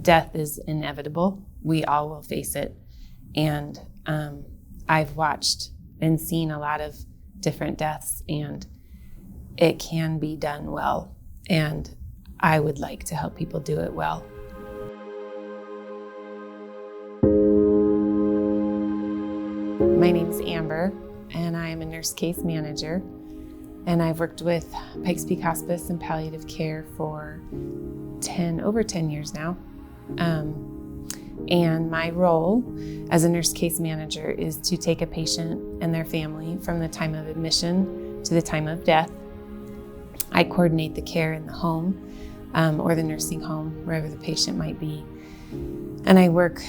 death is inevitable. We all will face it. And I've watched and seen a lot of different deaths, and it can be done well. And I would like to help people do it well. My name is Amber, and I am a nurse case manager. And I've worked with Pikes Peak Hospice and Palliative Care for over 10 years now. And my role as a nurse case manager is to take a patient and their family from the time of admission to the time of death. I coordinate the care in the home or the nursing home, wherever the patient might be. And I work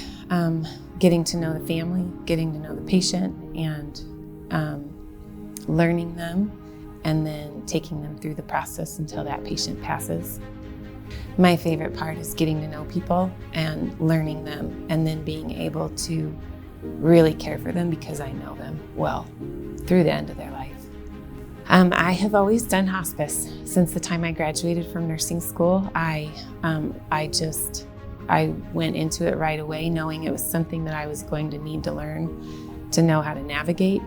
getting to know the family, getting to know the patient, and learning them, and then taking them through the process until that patient passes. My favorite part is getting to know people and learning them, and then being able to really care for them because I know them well through the end of their life. I have always done hospice since the time I graduated from nursing school. I went into it right away, knowing it was something that I was going to need to learn to know how to navigate.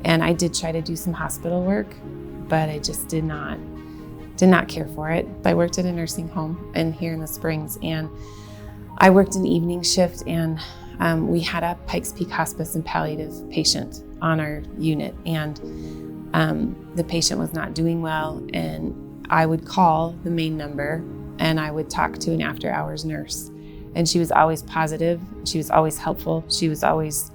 And I did try to do some hospital work, but I just did not care for it. I worked at a nursing home here in the Springs, and I worked an evening shift, and we had a Pikes Peak Hospice and Palliative patient on our unit, and the patient was not doing well, and I would call the main number and I would talk to an after hours nurse, and she was always positive. She was always helpful. She was always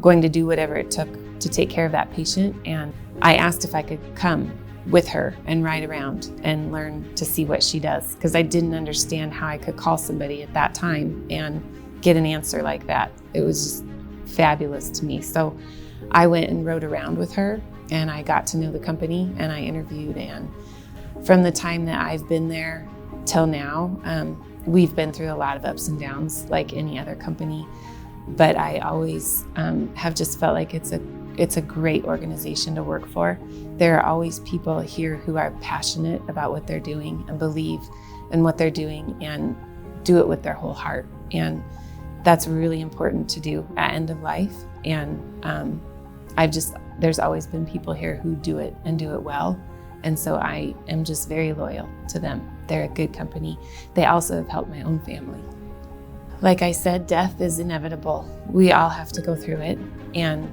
going to do whatever it took to take care of that patient. And I asked if I could come with her and ride around and learn to see what she does, because I didn't understand how I could call somebody at that time and get an answer like that. It was just fabulous to me. So I went and rode around with her, and I got to know the company, and I interviewed. And from the time that I've been there till now, we've been through a lot of ups and downs like any other company, but I always have just felt like it's a great organization to work for. There are always people here who are passionate about what they're doing and believe in what they're doing and do it with their whole heart. And that's really important to do at end of life. And there's always been people here who do it and do it well. And so I am just very loyal to them. They're a good company. They also have helped my own family. Like I said, death is inevitable. We all have to go through it, and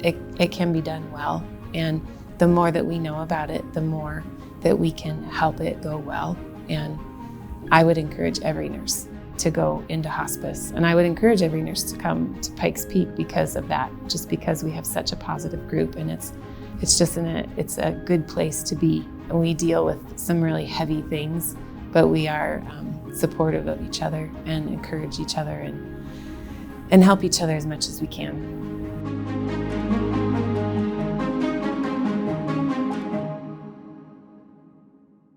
it can be done well. And the more that we know about it, the more that we can help it go well. And I would encourage every nurse to go into hospice, and I would encourage every nurse to come to Pikes Peak because of that, just because we have such a positive group, and it's a good place to be. And we deal with some really heavy things, but we are supportive of each other and encourage each other and help each other as much as we can.